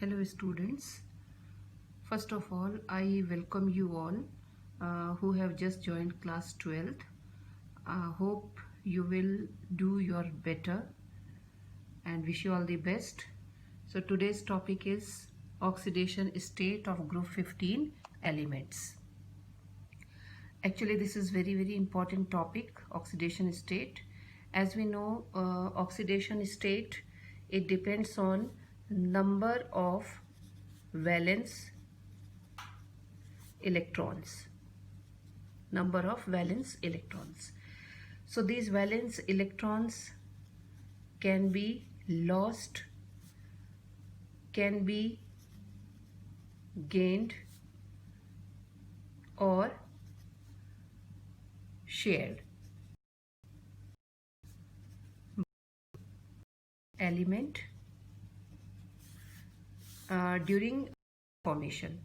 Hello students. First of all, I welcome you all who have just joined class 12th. Hope you will do your better and wish you all the best. So today's topic is oxidation state of group 15 elements. Actually this is very important topic, oxidation state. As we know, oxidation state, it depends on number of valence electrons. So these valence electrons can be lost, can be gained or shared. Element during formation.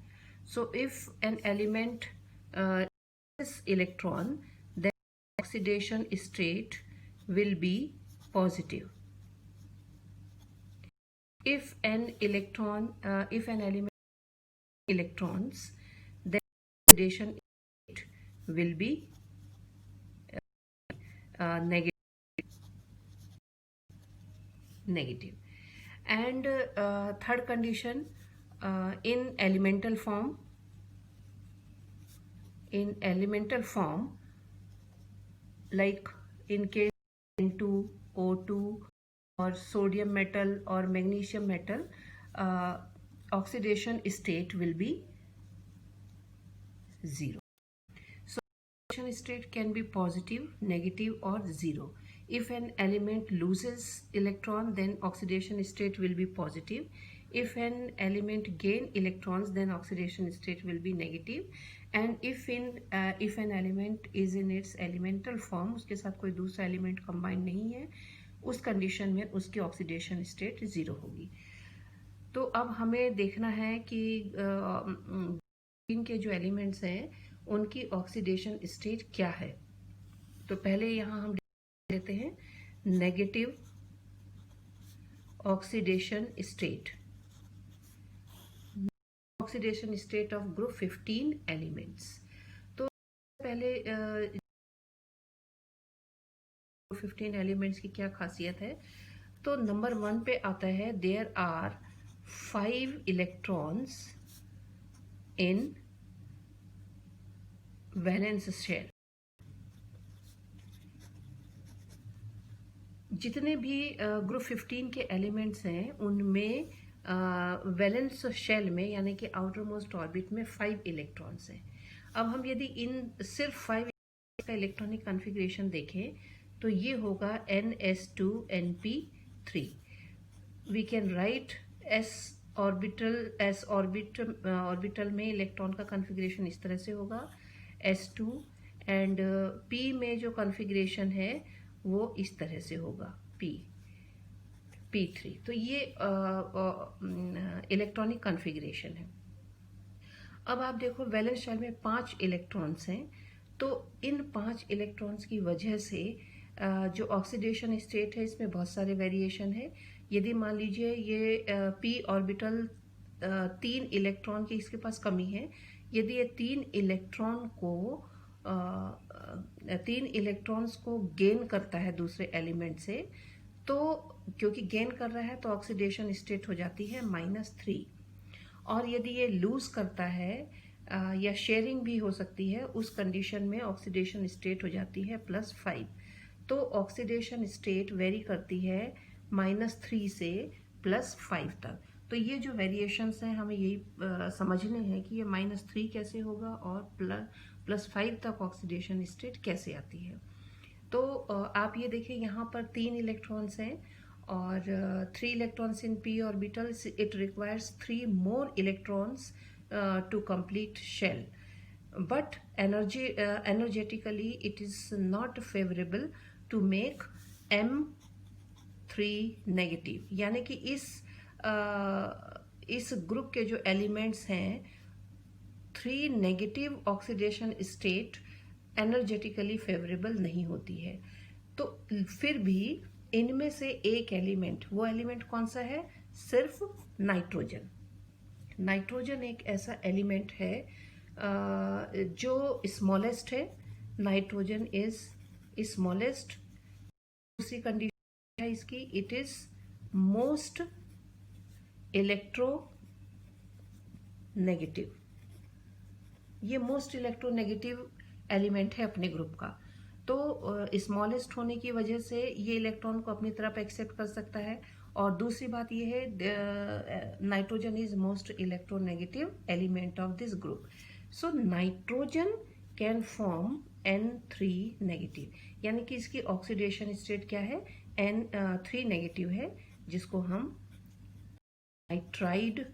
So if an element is electron, then oxidation state will be positive. If an element electrons, then oxidation state will be negative. And third condition, in elemental form, like in case N2, O2 or sodium metal or magnesium metal, oxidation state will be 0. So oxidation state can be positive, negative or 0. If an element loses electron, then oxidation state will be positive. If an element gain electrons, then oxidation state will be negative. And if an element is in its elemental form, उसके साथ कोई दूसरा element combine नहीं है, उस condition में उसकी oxidation state 0 होगी. तो अब हमें देखना है कि इनके जो elements हैं उनकी oxidation state क्या है. तो पहले यहाँ हम लेते हैं negative oxidation state, oxidation state of group 15 elements. तो पहले 15 एलिमेंट्स की क्या खासियत है. तो नंबर 1 पे आता है there are 5 electrons in valence shell. जितने भी ग्रुप 15 के एलिमेंट्स हैं उनमें वैलेंस शेल में यानी कि आउटर मोस्ट ऑर्बिट में 5 इलेक्ट्रॉन्स हैं. अब हम यदि इन सिर्फ 5 का इलेक्ट्रॉनिक कॉन्फ़िगरेशन देखें तो ये होगा ns2np3. We can write s orbital में इलेक्ट्रॉन का कॉन्फ़िगरेशन इस तरह से होगा s2 एंड p में जो कॉन्फ़िगरेशन है वो इस तरह से होगा p3. तो ये इलेक्ट्रॉनिक कॉन्फ़िगरेशन है. अब आप देखो वैलेंस शेल में 5 इलेक्ट्रॉन्स हैं. तो इन 5 इलेक्ट्रॉन्स की वजह से जो ऑक्सीडेशन स्टेट है इसमें बहुत सारे वेरिएशन है. यदि मान लीजिए ये p ऑर्बिटल 3 इलेक्ट्रॉन की इसके पास कमी है, यदि ये 3 इलेक्ट्रॉन्स को गेन करता है दूसरे एलिमेंट से, तो क्योंकि गेन कर रहा है तो ऑक्सीडेशन स्टेट हो जाती है -3. और यदि ये लूज करता है या शेयरिंग भी हो सकती है, उस कंडीशन में ऑक्सीडेशन स्टेट हो जाती है +5. तो ऑक्सीडेशन स्टेट वेरी करती है -3 से +5 तक. तो ये जो वेरिएशंस हैं हमें यही समझने हैं कि ये -3 कैसे होगा और +5 तक ऑक्सीडेशन स्टेट कैसे आती है. तो आप ये देखिए यहाँ पर 3 इलेक्ट्रॉन्स हैं और 3 electrons in p orbital. It requires 3 more electrons to complete shell, but energetically it is not favorable to make m3 negative. यानी कि इस ग्रुप के जो एलिमेंट्स हैं 3 negative oxidation state energetically favourable नहीं होती है. तो फिर भी इनमें से एक एलिमेंट, वो एलिमेंट कौन सा है, सिर्फ नाइट्रोजन. नाइट्रोजन एक ऐसा एलिमेंट है जो स्मॉलेस्ट है। Nitrogen is smallest. दूसरी कंडीशन है इसकी, इट इज मोस्ट इलेक्ट्रोनेगेटिव। ये मोस्ट इलेक्ट्रोनेगेटिव एलिमेंट है अपने ग्रुप का। तो स्मॉलेस्ट होने की वजह से ये इलेक्ट्रॉन को अपनी तरफ एक्सेप्ट कर सकता है। और दूसरी बात ये है, nitrogen is most electronegative element of this group. So nitrogen can form N3 negative, यानी कि इसकी ऑक्सीडेशन स्टेट क्या है, N3 नेगेटिव है, जिसको हम nitride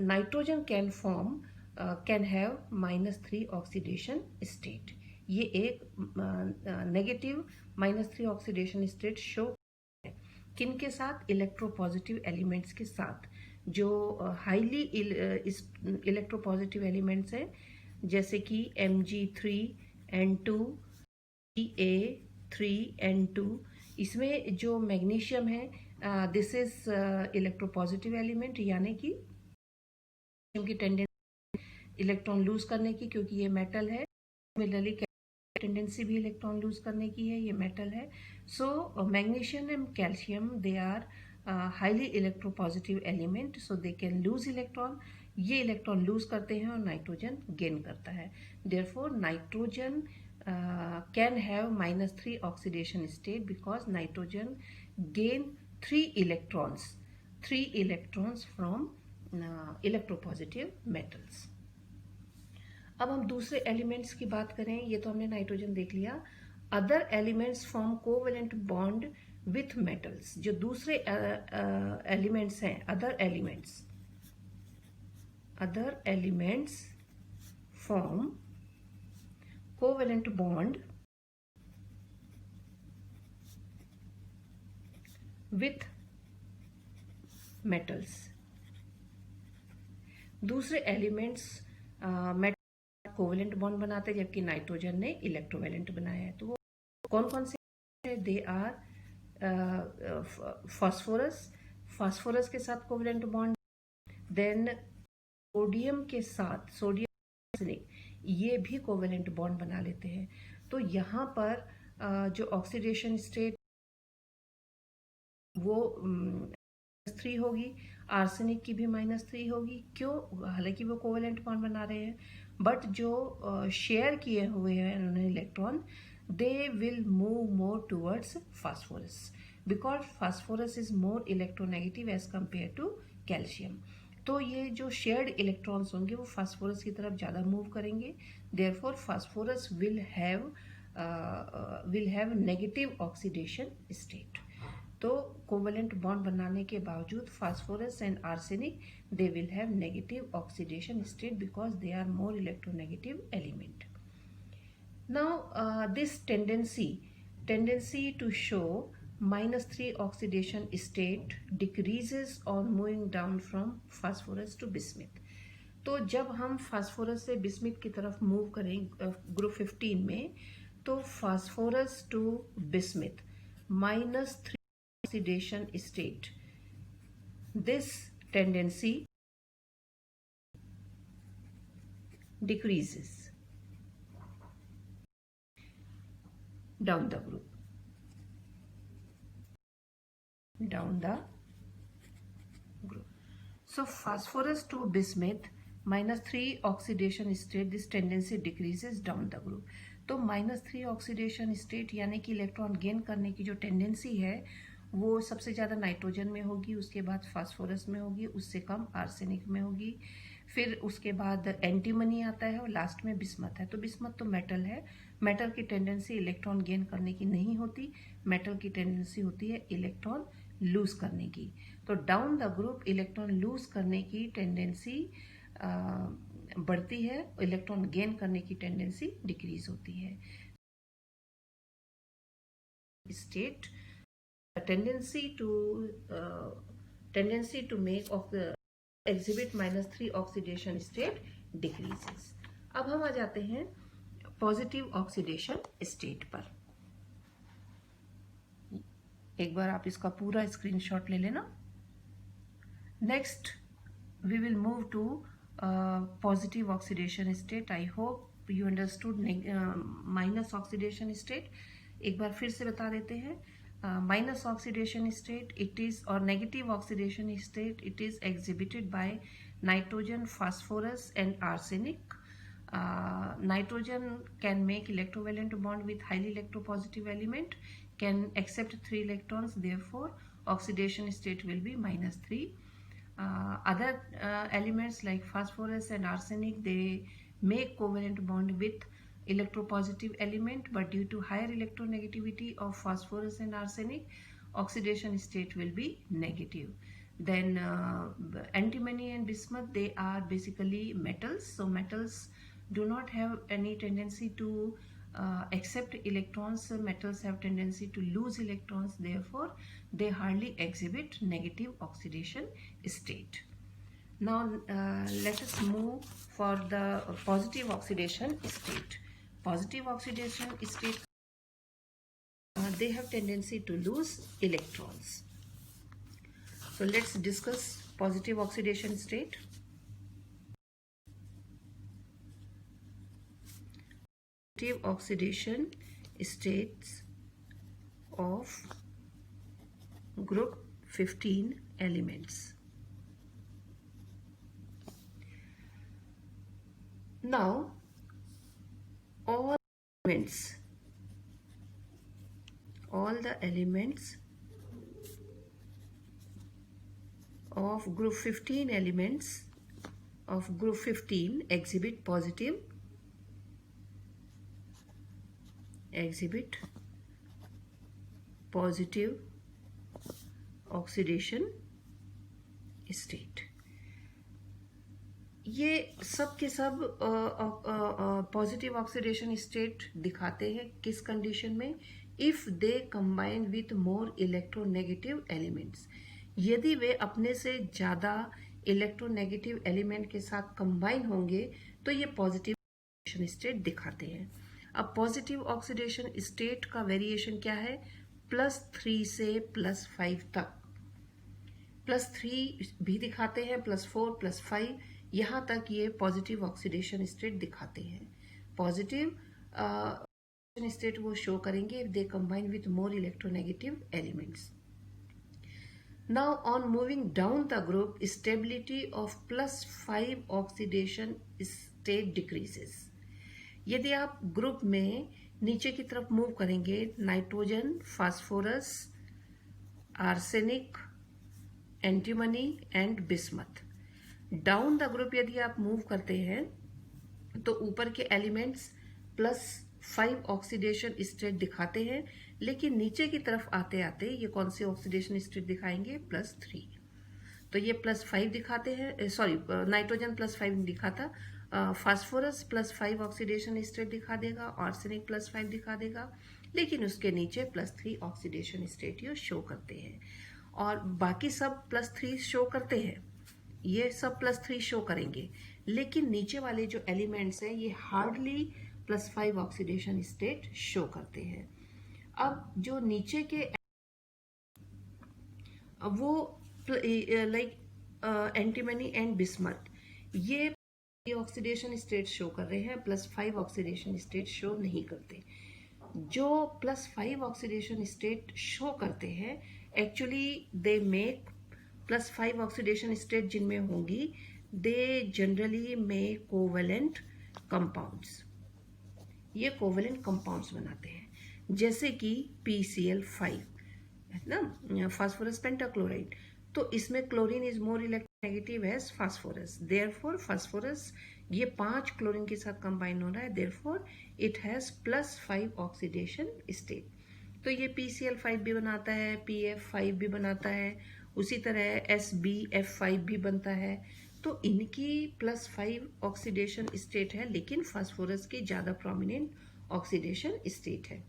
nitrogen can form can have -3 oxidation state. ये एक नेगेटिव -3 ऑक्सीडेशन स्टेट शो है। किन के साथ? इलेक्ट्रोपॉजिटिव एलिमेंट्स के साथ, जो हाईली इलेक्ट्रोपॉजिटिव एलिमेंट्स हैं, जैसे कि Mg3N2, Ca3N2। इसमें जो मैग्नीशियम है, दिस इज इलेक्ट्रोपॉजिटिव एलिमेंट, यानी कि की टेंडेंसी इलेक्ट्रॉन लूज करने की, क्योंकि ये मेटल है। सिमिलरली टेंडेंसी भी इलेक्ट्रॉन लूज करने की है, ये मेटल है। So magnesium and calcium, they are highly electropositive element, so they can lose electron. ये इलेक्ट्रॉन लूज करते हैं और नाइट्रोजन गेन करता है। Therefore nitrogen can have -3 oxidation state because nitrogen gain 3 electrons from electropositive metals. अब हम दूसरे elements की बात करें। ये तो हमने नाइट्रोजन देख लिया। Other elements form covalent bond with metals. जो दूसरे एलिमेंट्स हैं, other elements form covalent bond with metals. दूसरे एलिमेंट्स मेटल कोवेलेंट बॉन्ड बनाते हैं, जबकि नाइट्रोजन ने इलेक्ट्रोवेलेंट बनाया है। तो वो कौन कौन से हैं? दे आर फास्फोरस के साथ कोवेलेंट बॉन्ड, देन सोडियम के साथ, सोडियम आर्सेनिक, ये भी कोवेलेंट बॉन्ड बना लेते हैं। तो यहाँ पर जो ऑक्सीडेशन स्टेट वो 3 होगी, आर्सेनिक की भी -3 होगी। क्यों? हालांकि वो कोवेलेंट बॉन्ड बना रहे हैं, बट जो शेयर किए हुए हैं उन्होंने electron, they will move more towards phosphorus, because phosphorus is more electronegative as compare to calcium. तो ये जो शेयर्ड इलेक्ट्रॉन्स होंगे वो फास्फोरस की तरफ ज़्यादा मूव करेंगे। Therefore phosphorus will have negative oxidation state. तो कोवेलेंट बॉन्ड बनाने के बावजूद phosphorus and arsenic, they will have negative oxidation state because they are more electronegative element. Now this tendency to show -3 oxidation state decreases on moving down from phosphorus to bismuth। तो जब हम phosphorus से bismuth की तरफ move करें group 15 में, तो phosphorus to bismuth -3 oxidation state, this tendency decreases down the group. So phosphorus to bismuth -3 oxidation state, this tendency decreases down the group. तो -3 ऑक्सीडेशन स्टेट यानी कि इलेक्ट्रॉन गेन करने की जो टेंडेंसी है वो सबसे ज़्यादा नाइट्रोजन में होगी, उसके बाद फास्फोरस में होगी, उससे कम आर्सेनिक में होगी, फिर उसके बाद एंटीमनी आता है और लास्ट में बिस्मथ है। तो बिस्मथ तो मेटल है, मेटल की टेंडेंसी इलेक्ट्रॉन गेन करने की नहीं होती, मेटल की टेंडेंसी होती है इलेक्ट्रॉन लूज करने की। तो down the group electron lose करने की टेंडेंसी बढ़ती है, इलेक्ट्रॉन गेन करने की टेंडेंसी डिक्रीज होती है। State tendency to make of the exhibit -3 oxidation state decreases। अब हम आ जाते हैं पॉजिटिव ऑक्सीडेशन स्टेट पर। एक बार आप इसका पूरा स्क्रीनशॉट ले लेना। Next, we will move to positive oxidation state. I hope you understood minus oxidation state. एक बार फिर से बता देते हैं. Minus oxidation state, it is, or negative oxidation state, it is exhibited by nitrogen, phosphorus and arsenic. Nitrogen can make electrovalent bond with highly electropositive element, can accept 3 electrons, therefore oxidation state will be -3. Other elements like phosphorus and arsenic, they make covalent bond with electropositive element, but due to higher electronegativity of phosphorus and arsenic, oxidation state will be negative. Then antimony and bismuth, they are basically metals, so metals do not have any tendency to accept electrons. Metals have tendency to lose electrons, therefore they hardly exhibit negative oxidation state. Now let us move for the positive oxidation state. Positive oxidation state, they have tendency to lose electrons. So let's discuss positive oxidation state. Positive oxidation states of group 15 elements. Now all the elements of group 15 elements of group 15 exhibit positive oxidation state. ये सब के सब positive oxidation state दिखाते हैं किस condition में? If they combine with more electronegative elements, यदि वे अपने से ज़्यादा इलेक्ट्रोनेगेटिव एलिमेंट के साथ कंबाइन होंगे तो ये पॉजिटिव ऑक्सीडेशन स्टेट दिखाते हैं. अब पॉजिटिव ऑक्सीडेशन स्टेट का वेरिएशन क्या है? +3 से +5 तक. +3 भी दिखाते हैं, +4, +5, यहाँ तक ये पॉजिटिव ऑक्सीडेशन स्टेट दिखाते हैं. पॉजिटिव स्टेट वो शो करेंगे if they combine with more electronegative elements. Now on moving down the group, stability of +5 oxidation state decreases. यदि आप ग्रुप में नीचे की तरफ मूव करेंगे, nitrogen, phosphorus, arsenic, antimony and bismuth, down the group यदि आप मूव करते हैं तो ऊपर के एलिमेंट्स +5 ऑक्सीडेशन स्टेट दिखाते हैं, लेकिन नीचे की तरफ आते आते ये कौन से ऑक्सीडेशन स्टेट दिखाएंगे? +3. तो ये +5 दिखाते हैं. सॉरी, नाइट्रोजन +5 दिखाता, फास्फोरस +5 ऑक्सीडेशन स्टेट दिखा देगा, आर्सेनिक +5 दिखा देगा, लेकिन उसके नीचे +3 ऑक्सीडेशन स्टेट ये शो करते हैं. और बाकी सब +3 शो करते हैं, ये सब +3 शो करेंगे, लेकिन नीचे वाले जो एलिमेंट्स हैं ये हार्डली +5 ऑक्सीडेशन स्टेट शो करते हैं. अब जो नीचे के वो लाइक एंटीमनी एंड बिस्मथ, ये ऑक्सीडेशन स्टेट शो कर रहे हैं, +5 ऑक्सीडेशन स्टेट शो नहीं करते. जो +5 ऑक्सीडेशन स्टेट शो करते हैं, actually they make +5 oxidation state जिनमें होंगी, they generally make covalent compounds. ये कोवेलेंट कंपाउंड्स बनाते हैं, जैसे कि PCl5 है ना, फास्फोरस पेंटाक्लोराइड. तो इसमें chlorine is more electronegative as phosphorus, therefore phosphorus ये 5 क्लोरीन के साथ कंबाइन हो रहा है, therefore it has +5 oxidation state. तो ये PCl5 भी बनाता है, PF5 भी बनाता है, उसी तरह SbF5 भी बनता है. तो इनकी +5 ऑक्सीडेशन स्टेट है, लेकिन फास्फोरस की ज़्यादा प्रोमिनेंट ऑक्सीडेशन स्टेट है.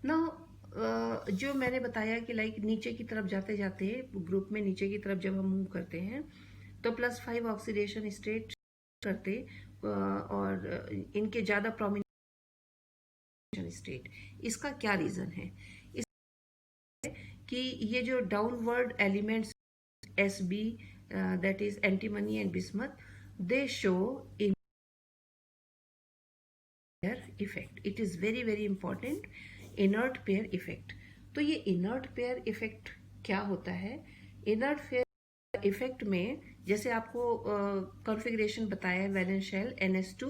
ना जो मैंने बताया कि लाइक नीचे की तरफ जाते जाते ग्रुप में नीचे की तरफ जब हम मूव करते हैं तो +5 ऑक्सीडेशन स्टेट करते, और इनके ज़्यादा प्रोमिनेंट स्टेट. इसका क्या रीज़न है? कि ये जो downward elements SB, that is antimony and bismuth, they show in pair effect. It is very very important, inert pair effect. तो ये inert pair effect क्या होता है? inert pair effect में जैसे आपको कॉन्फ़िगरेशन बताया है, वैलेंस शेल NS2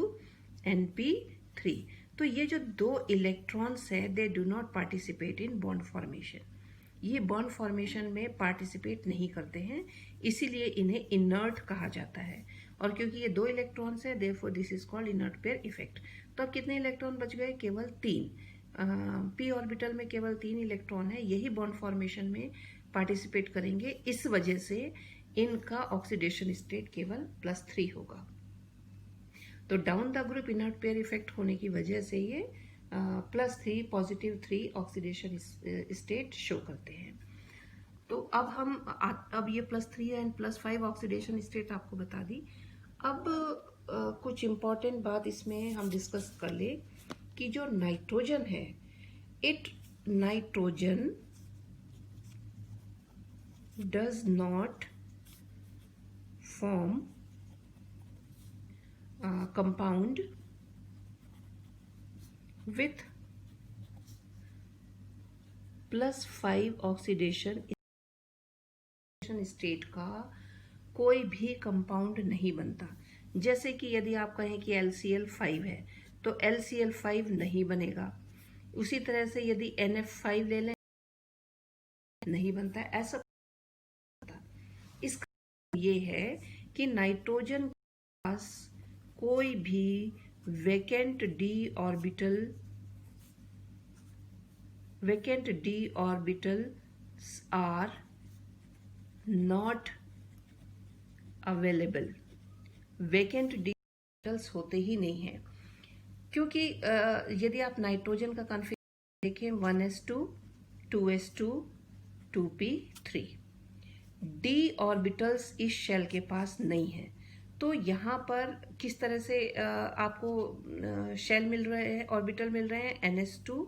NP3, तो ये जो दो इलेक्ट्रॉन्स है they do not participate in bond formation, ये बॉन्ड फॉर्मेशन में पार्टिसिपेट नहीं करते हैं, इसीलिए इन्हें इनर्ट कहा जाता है। और क्योंकि ये दो इलेक्ट्रॉन्स है, therefore this is called inert pair effect. तो अब कितने इलेक्ट्रॉन बच गए? केवल 3। पी ऑर्बिटल में केवल 3 इलेक्ट्रॉन है, यही बॉन्ड फॉर्मेशन में पार्टिसिपेट करेंगे, इस वजह से इनका ऑक्सीडेशन स्टेट केवल +3 होगा। तो down the group inert pair effect होने की वजह से ये +3 +3 ऑक्सीडेशन स्टेट शो करते हैं। तो अब ये +3 एंड +5 ऑक्सीडेशन स्टेट आपको बता दी। अब कुछ इम्पॉर्टेंट बात इसमें हम डिस्कस कर ले कि जो नाइट्रोजन है, nitrogen does not form compound with +5 oxidation state का कोई भी कंपाउंड नहीं बनता। जैसे कि यदि आप कहें कि LCl5 है तो LCl5 नहीं बनेगा, उसी तरह से यदि NF5 ले लें नहीं बनता है, ऐसा इसका ये है कि नाइट्रोजन के पास कोई भी vacant d orbitals are not available। vacant d orbitals होते ही नहीं है, क्योंकि यदि आप नाइट्रोजन का कॉन्फ़िगरेशन देखें 1s2 2s2 2p3, d orbitals इस शेल के पास नहीं है। तो यहाँ पर किस तरह से आपको शेल मिल रहे हैं, ऑर्बिटल मिल रहे हैं? NS2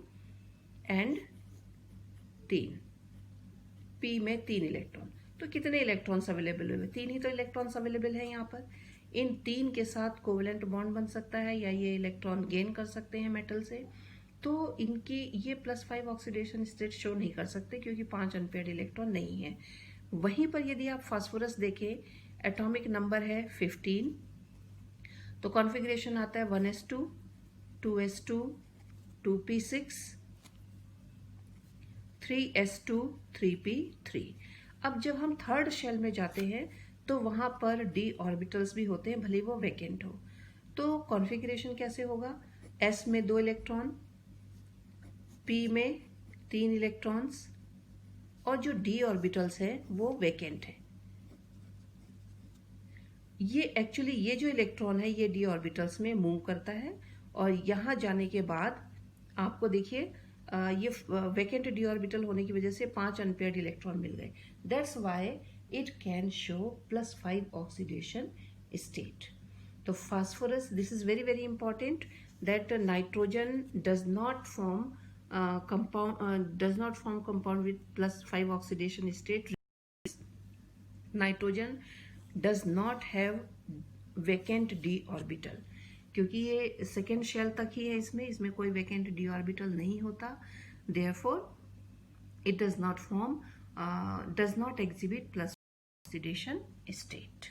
एंड 3, P में 3 इलेक्ट्रॉन। तो कितने इलेक्ट्रॉन्स अवेलेबल हुए? 3 ही तो इलेक्ट्रॉन्स अवेलेबल हैं यहाँ पर। इन 3 के साथ कोवेलेंट बॉन्ड बन सकता है या ये इलेक्ट्रॉन गेन कर सकते हैं मेटल से। तो इनकी ये +5 ऑक्सीडेशन स्टेट शो नहीं कर सकते क्योंकि 5 अनपेयर्ड इलेक्ट्रॉन नहीं है। वहीं पर यदि आप फास्फोरस देखें, एटॉमिक नंबर है 15, तो कॉन्फ़िगरेशन आता है 1s2 2s2 2p6 3s2 3p3। अब जब हम थर्ड शेल में जाते हैं तो वहां पर d ऑर्बिटल्स भी होते हैं, भले वो वैकेंट हो। तो कॉन्फ़िगरेशन कैसे होगा? s में 2 इलेक्ट्रॉन, p में 3 इलेक्ट्रॉन्स, और जो d ऑर्बिटल्स है वो वैकेंट है। ये एक्चुअली ये जो इलेक्ट्रॉन है ये d ऑर्बिटल्स में मूव करता है, और यहाँ जाने के बाद आपको देखिए ये वैकेंट d ऑर्बिटल होने की वजह से 5 अनपेयर्ड इलेक्ट्रॉन मिल गए। That's why it can show +5 oxidation state. तो phosphorus, this is very very important, that nitrogen does not form compound with +5 oxidation state. Nitrogen does not have vacant d orbital, क्योंकि ये second shell तक ही है, इसमें कोई vacant d orbital नहीं होता, therefore it does not exhibit +5 oxidation state.